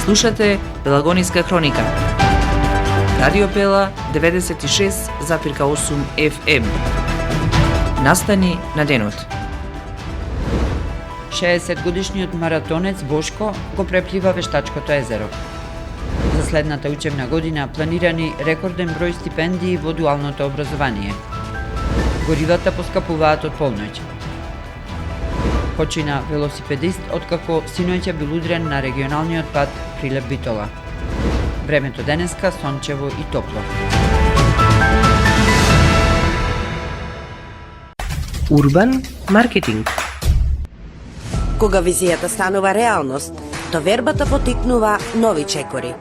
Слушате Пелагониска хроника. Радио Пела 96,8 FM. Настани на денот. 60-годишниот маратонец Бошко го преплива Вештачкото езеро. За следната учебна година планирани рекорден број стипендии во дуалното образование. Горивата поскапуваат од полноќ. Почина велосипедист откако синоќа бил удрен на регионалниот пат Прилеп-Битола. Времето денеска сончево и топло. Урбан маркетинг. Кога визијата станува реалност, довербата потикнува нови чекори.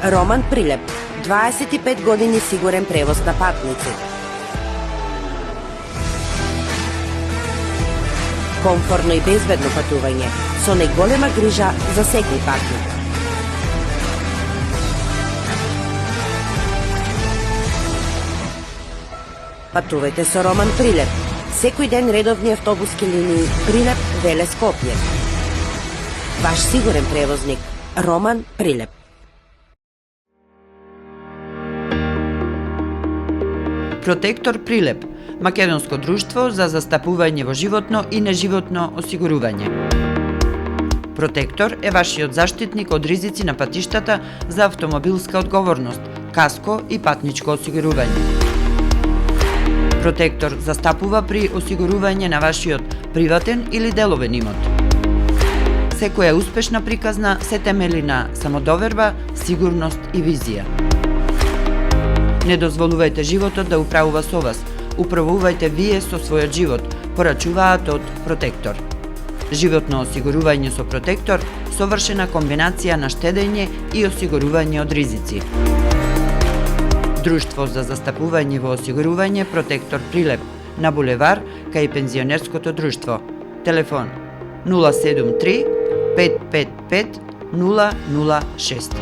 Роман Прилеп, 25 години сигурен превоз на патници. Комфорно и безбедно патување, со најголема грижа за секој патник. Патувајте со Роман Прилеп. Секој ден редовни автобуски линии Прилеп, Велес, Скопје. Ваш сигурен превозник Роман Прилеп. Протектор Прилеп, македонско друштво за застапување во животно и неживотно осигурување. Протектор е вашиот заштитник од ризици на патиштата за автомобилска одговорност, каско и патничко осигурување. Протектор застапува при осигурување на вашиот приватен или деловен имот. Секоја успешна приказна се темели на самодоверба, сигурност и визија. Не дозволувајте животот да управува со вас. Управувајте вие со својот живот, порачуваат од Протектор. Животно осигурување со Протектор, совршена комбинација на штедење и осигурување од ризици. Друштво за застапување во осигурување Протектор Прилеп, на булевар кај пензионерското друштво. Телефон 073 555 006.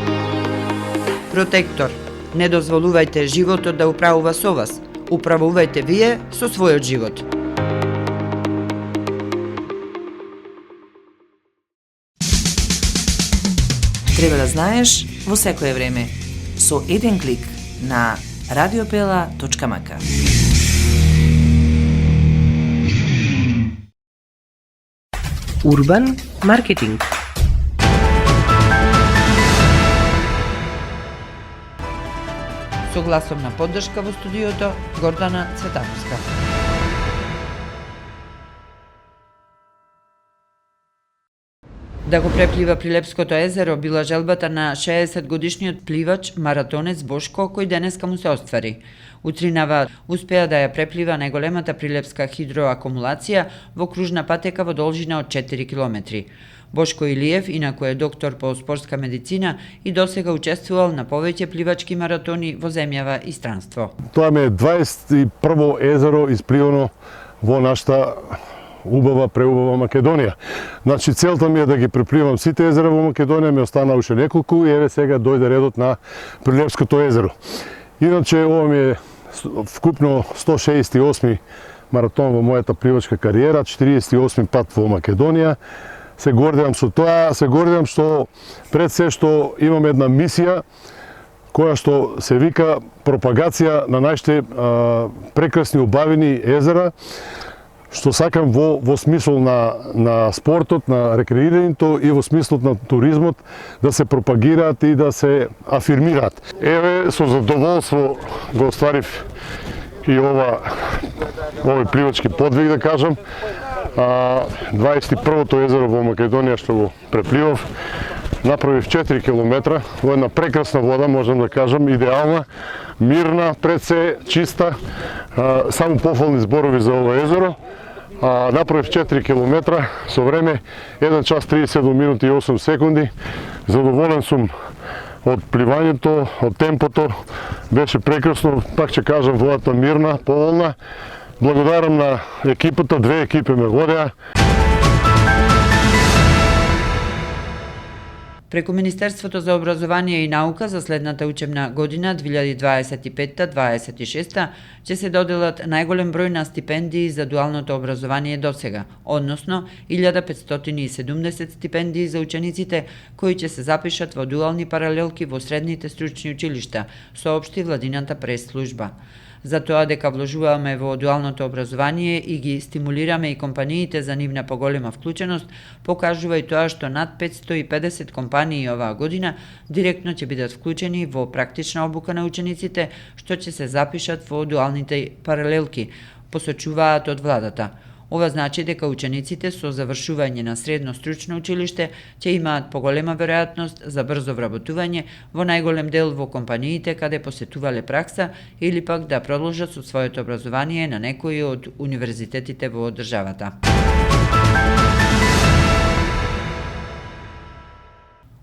Протектор. Не дозволувајте животот да управува со вас. Управувајте вие со својот живот. Треба да знаеш во секое време. Со еден клик на radiopela.mk. Урбан маркетинг. Со гласовна поддршка во студиото Гордана Цветановска. Да го преплива Прилепското езеро била желбата на 60-годишниот пливач маратонец Бошко, кој денеска му се оствари. Утринава успеа да ја преплива најголемата прилепска хидроакумулација во кружна патека во должина од 4 километри. Бошко Илиев, инаку е доктор по спортска медицина и досега учествувал на повеќе пливачки маратони во земјава и странство. Тоа ме 21 езеро испливано во нашата убава, преубава Македонија. Значи, целта ми е да ги препливам сите езера во Македонија, ми остана уште неколку и еве сега дојде редот на Прилепското езеро. Иначе, ова ми е вкупно 168 маратон во мојата пливачка кариера, 48 пат во Македонија. Се гордеам со тоа, се гордеам што пред се што имам една мисија која што се вика пропагација на нашите прекрасни убавени езера, што сакам во смисол на спортот, на рекреирањето и во смислот на туризмот да се пропагираат и да се афирмираат. Еве, со задоволство го остварив и овој пливачки подвиг, да кажам. 21-то езеро во Македонија што го препливав, направив 4 километра во една прекрасна вода, можам да кажам, идеална, мирна, пред се чиста, само пофални зборови за ова езеро. Направив 4 километра со време 1 час 37 минути и 8 секунди. Задоволен сум од пливањето, од темпото, беше прекрасно, пак ќе кажам, водата мирна, поволна. Благодарам на екипата, две екипи ме водеа. Преку Министерството за образование и наука за следната учебна година 2025-26 ќе се доделат најголем број на стипендии за дуалното образование досега, односно 1570 стипендии за учениците кои ќе се запишат во дуални паралелки во средните стручни училишта, соопшти владината прес-служба. За тоа дека вложуваме во дуалното образование и ги стимулираме и компаниите за нивна поголема вклученост, покажува и тоа што над 550 компании оваа година директно ќе бидат вклучени во практична обука на учениците, што ќе се запишат во дуалните паралелки, посочуваат од владата. Ова значи дека учениците со завршување на средно стручно училиште ќе имаат поголема веројатност за брзо вработување во најголем дел во компаниите каде посетувале пракса или пак да продолжат со своето образование на некои од универзитетите во државата.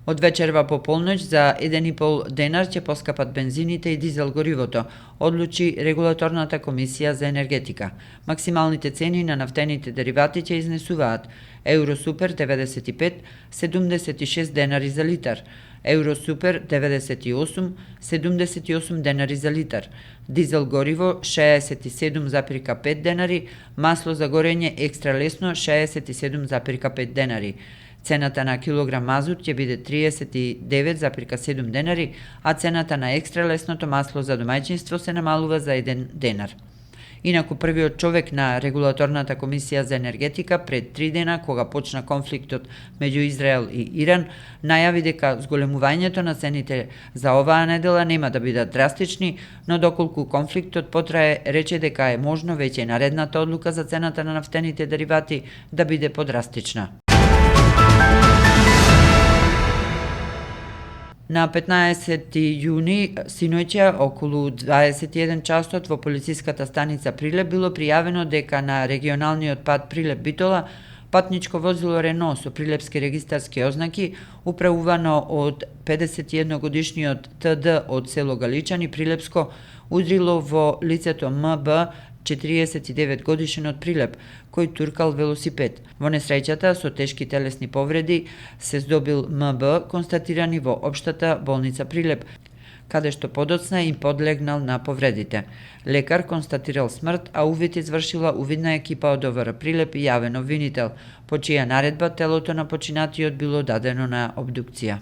Од вечерва по полноќ за 1,5 денар ќе поскапат бензините и дизел горивото, одлучи Регулаторната комисија за енергетика. Максималните цени на нафтените деривати ќе изнесуваат: Евросупер 95 76 денари за литар, Евросупер 98 78 денари за литар, дизел гориво 67,5 денари, масло за горење екстра лесно 67,5 денари. Цената на килограм мазут ќе биде 39,7 денари, а цената на екстра лесното масло за домаќинство се намалува за 1 денар. Инаку првиот човек на Регулаторната комисија за енергетика пред 3 дена, кога почна конфликтот меѓу Израел и Иран, најави дека зголемувањето на цените за оваа недела нема да бидат драстични, но доколку конфликтот потрае, рече дека е можно веќе наредната одлука за цената на нафтените деривати да биде подрастична. На 15 јуни синоќа околу 21 часот во полициската станица Прилеп било пријавено дека на регионалниот пат Прилеп-Битола патничко возило Рено со прилепски регистарски ознаки, управувано од 51 годишниот ТД од село Галичани Прилепско, удрило во лицето МБ 49 годишен од Прилеп, кој туркал велосипед. Во несреќата со тешки телесни повреди се здобил МБ, констатирани во Општата болница Прилеп, каде што подоцна им подлегнал на повредите. Лекар констатирал смрт, а увид извршила увидна екипа од ОВР Прилеп и јавен обвинител, по чија наредба телото на починатиот било дадено на обдукција.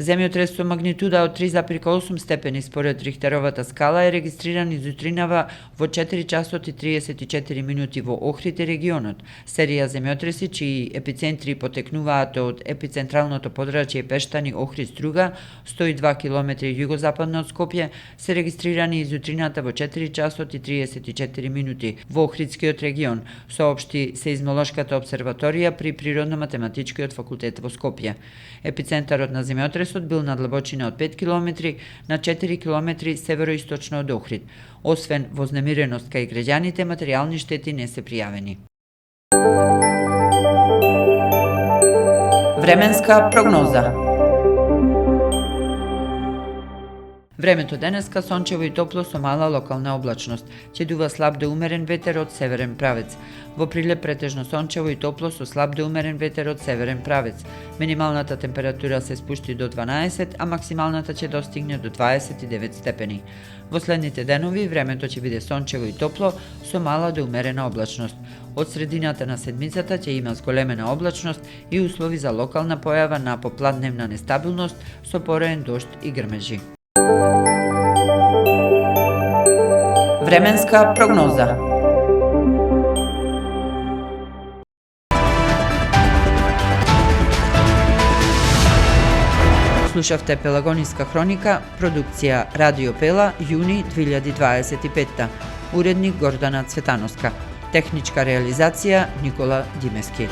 Земјотрес со магнитуда од 3,8 степени според Рихтеровата скала е регистриран изутринава во 4 часот и 34 минути во Охрид и регионот. Серија земјотреси чии епицентри потекнуваат од епицентралното подрачје Пештани Охрид Струга, 102 км југозападно од Скопје, се регистрирани изутрината во 4 часот и 34 минути во Охридскиот регион, соопшти Сеизмолошката обсерваторија при Природно-математичкиот факултет во Скопје. Епицентарот на земјотресот бил на длабочина од 5 км на 4 км североисточно од Охрид. Освен вознемиреност кај граѓаните, материјални штети не се пријавени. Временска прогноза. Времето денеска сончево и топло со мала локална облачност. Ќе дува слаб до умерен ветер од северен правец. Во Прилеп претежно сончево и топло со слаб до умерен ветер од северен правец. Минималната температура се спушти до 12, а максималната ќе достигне до 29 степени. Во следните денови времето ќе биде сончево и топло со мала до умерена облачност. Од средината на седмицата ќе има зголемена облачност и услови за локална појава на попладневна нестабилност со пореен дожд и грмежи. Временска прогноза. Слушавте Пелагониска хроника, продукција Радио Пела, јуни 2025. Уредник Гордана Цветановска. Техничка реализација Никола Димески.